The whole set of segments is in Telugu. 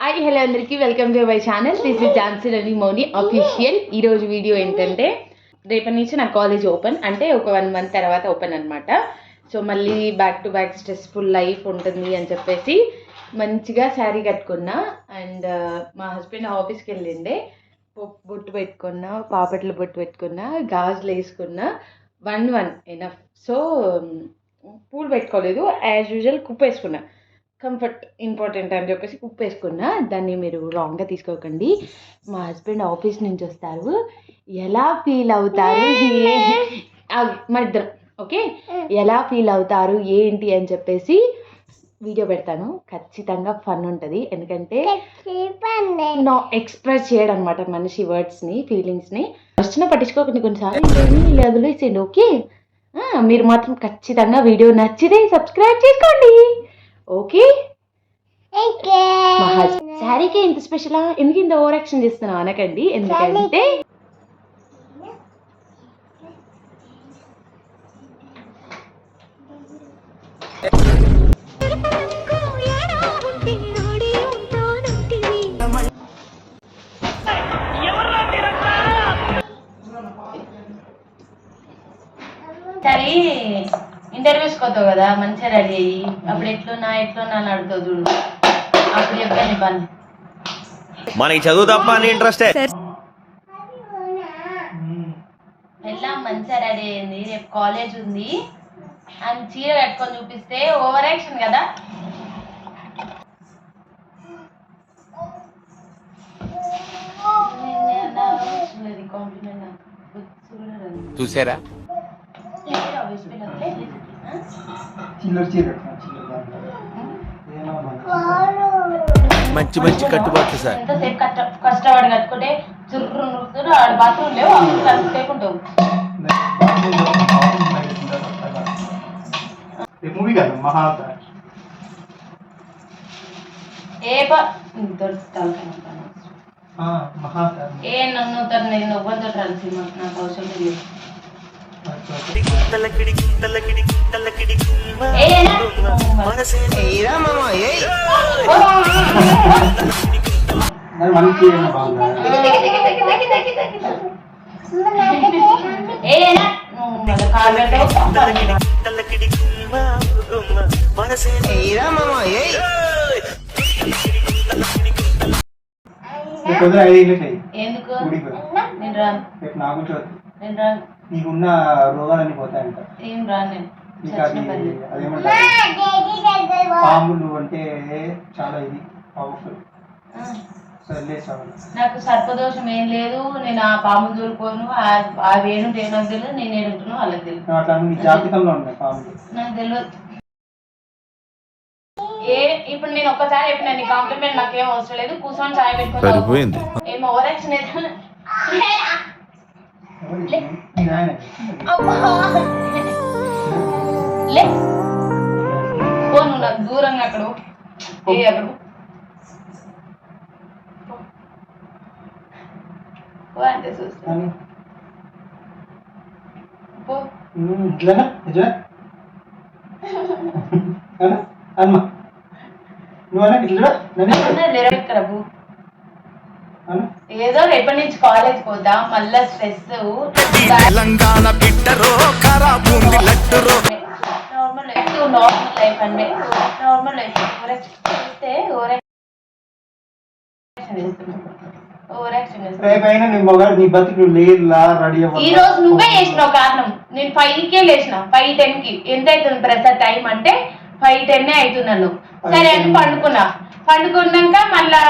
హాయ్ హలో అందరికీ welcome to my channel. This is Jhansi Rani Mouni official. ఈరోజు వీడియో ఏంటంటే రేపటి నుంచి నా కాలేజ్ ఓపెన్, అంటే ఒక 1 month తర్వాత ఓపెన్ అనమాట. సో మళ్ళీ back to back stressful life ఉంటుంది అని చెప్పేసి మంచిగా శారీ కట్టుకున్నా. అండ్ మా హస్బెండ్ ఆఫీస్కి వెళ్ళిండే, బొట్టు పెట్టుకున్నా, పాపట్లు బొట్టు పెట్టుకున్నా, గాజులు వేసుకున్నా. One enough. సో పూలు పెట్టుకోలేదు, యాజ్ యూజువల్ కుప్పు వేసుకున్నా. కంఫర్ట్ ఇంపార్టెంట్ అని చెప్పేసి కుప్పు వేసుకున్నా. దాన్ని మీరు రాంగ్గా తీసుకోకండి. మా హస్బెండ్ ఆఫీస్ నుంచి వస్తారు, ఎలా ఫీల్ అవుతారు మా ఇద్దరం ఓకే, ఎలా ఫీల్ అవుతారు ఏంటి అని చెప్పేసి వీడియో పెడతాను. ఖచ్చితంగా ఫన్ ఉంటుంది, ఎందుకంటే నా ఎక్స్ప్రెస్ చేయడం అనమాట మనిషి వర్డ్స్ని, ఫీలింగ్స్ని. వచ్చినా పట్టించుకోకండి, కొన్నిసార్లు వదిలేసేయండి ఓకే. మీరు మాత్రం ఖచ్చితంగా వీడియో నచ్చితే సబ్స్క్రైబ్ చేసుకోండి ఓకే. శారీకే ఇంత స్పెషలా, ఎందుకు ఇంత ఓవర్ యాక్షన్ చేస్తున్నావు అనకండి, ఎందుకంటే సరే ఇంటర్వ్యూస్ కొత్తావు కదా, మంచిగా రెడీ అయ్యి అప్పుడు ఎట్లున్నా అని అడుగుతావు చూడు, అప్పుడు చెప్పాను పని. మనకి చదువు తప్ప అని ఇంట్రెస్ట్ ఎలా మంచిగా రెడీ అయ్యింది, రేపు కాలేజ్ ఉంది అని చీర కట్టుకొని చూపిస్తే ఓవర్ యాక్షన్ కదా. చూసారా మంచి మంచి కట్టుబాట్లు సార్. ఎంతసేపు కష్టపడి కట్టుకుంటే చుర్రు నురుతురు ఆడ బాత్రూమ్ లేవు, అప్పుడు కలుపుకుంటావు. ఏ నన్ను నేను ఎవ్వరితో కలిసి నాకు అవసరం లేదు. ఎందుకు నేను రాను, నేను రాను, నీకున్న రోగాలన్నీ పోతాయంట. ఏం రాను, పాములు అంటే చాలా ఇది పవర్ఫుల్. నాకు సర్పదోషం ఏం లేదు, నేను ఆ పాము దూరుకోను, ఆ వేణు నాకు తెలియదు, నేను ఏడుంటున్నా వాళ్ళకి తెలియదు. అట్లా నీ జాతకంలో ఉన్నాయి పాములు, నాకు తెలియదు. ఇప్పుడు నేను ఒక్కసారి చెప్పిన నీ కాంప్లిమెంట్ నాకేం అవసరం లేదు, కూర్చొని చాయ్ పెట్టుకోవాలి. ఏమో ఓవర్ యాక్షన్ లే పోను, నాకు దూరంగా అక్కడ అంటే చూస్తాను. ఏదో రేపటి నుంచి కాలేజ్ పోతా, మళ్ళా స్ట్రెస్. నార్మల్ లైఫ్ అండి, నార్మల్ లైఫ్. ఈ రోజు నువ్వే చేసినావు కారణం. నేను 5కే లేచిన, 5:10కి. ఎంత అవుతుంది ప్రసాద్ టైం అంటే 5:10 అవుతున్నాను. సరే అని పండుకున్నాక మళ్ళా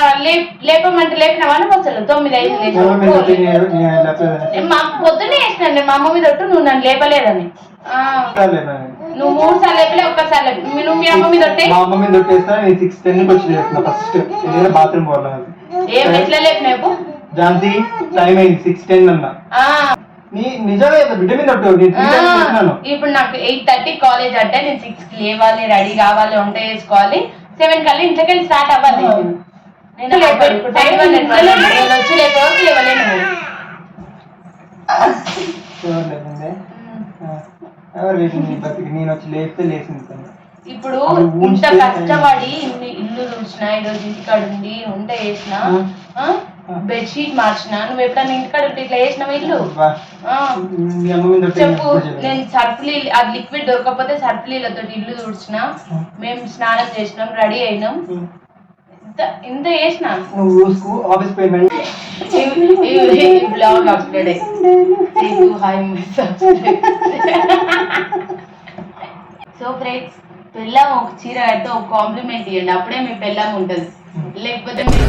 లేపమంటే లేపినావని అసలు 9-5 లేచిన. మా పొద్దున్నే వేసినండి మా అమ్మ మీద ఒట్టు, నువ్వు నన్ను లేపలేదని. నువ్వు 3 సార్లు లేపలే, ఒక్కసారి లేపి నువ్వు మీ అమ్మ మీద ఒట్టే. ఏం ఎట్లా లేపినావు ఝాన్సీ? టైం అయింది 6:10 అన్నా. ఇప్పుడు నాకు 8:30 కాలేజ్ అంటే నేను 6కి లేవాలి, రెడీ కావాలి, వంట చేసుకోవాలి. 7 కల్లా ఇంట్లోకి వెళ్ళి స్టార్ట్ అవ్వాలి. నేను వచ్చి లేకపోతే లేవలేను. నేను వచ్చి లేపితే లేచింది. ఇప్పుడు ఇంత కష్టపడి ఇల్లు తుడిచిన, ఈరోజు ఇంటికాడ ఉంటే వేసిన, బెడ్షీట్ మార్చిన. నువ్వు ఎప్పుడన్నా ఇంటికాడ ఉంటే ఇట్లా వేసినావు ఇల్లు? మీ అమ్మ మీద ఒట్టు చెప్పు. ఎప్పుడు చెప్పలేదు. నేను సర్ఫ్ నీళ్ళు, అది లిక్విడ్ దొరకకపోతే సర్ఫ్ నీళ్ళతో ఇల్లు తుడిచిన, మేము స్నానం చేసినాం, రెడీ అయినాం, ఇంత చేసిన. నువ్వు office payment blog upload so friends, పెళ్ళాం ఒక చీర కడితే ఒక కాంప్లిమెంట్ ఇవ్వండి, అప్పుడే మీ పెళ్ళాం ఉంటుంది. లేకపోతే మీరు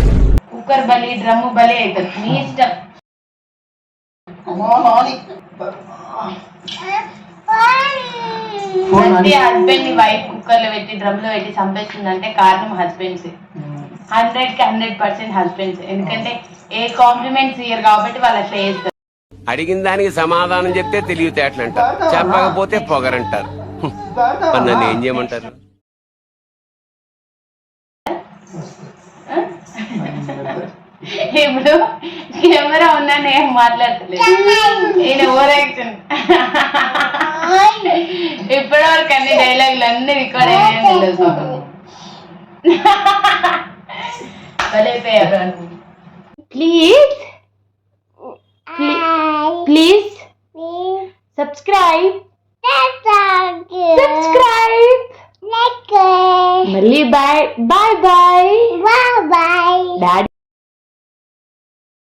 కుక్కర్ బలి, డ్రమ్ము బలి అవుతుంది. మీ ఇష్టం. ప్రతి హస్బెండ్ ని వైఫ్ కుక్కర్ లో పెట్టి, డ్రమ్ లో పెట్టి చంపేస్తుందంటే కారణం హస్బెండ్స్. 100కి 100% హస్బెండ్స్. ఎందుకంటే ఏ కాంప్లిమెంట్స్ ఇయ్యరు కాబట్టి వాళ్ళు అట్లా చేస్తారు. అడిగిన దానికి సమాధానం చెప్తే తెలివితేటలు అంటారు, చెప్పకపోతే పొగరంటారు. మరి నన్ను ఏం చేయమంటారు? ఇప్పుడు కెమెరా ఉన్నా నేను మాట్లాడతలేదు. ఈయన ఓవర్ యాక్షన్. ఇప్పటివరకు అన్ని డైలాగులు అన్ని రికార్డ్ అయ్యాయి. ప్లీజ్ ప్లీజ్ సబ్స్క్రైబ్ మళ్ళీ బాయ్ బాయ్ బాయ్.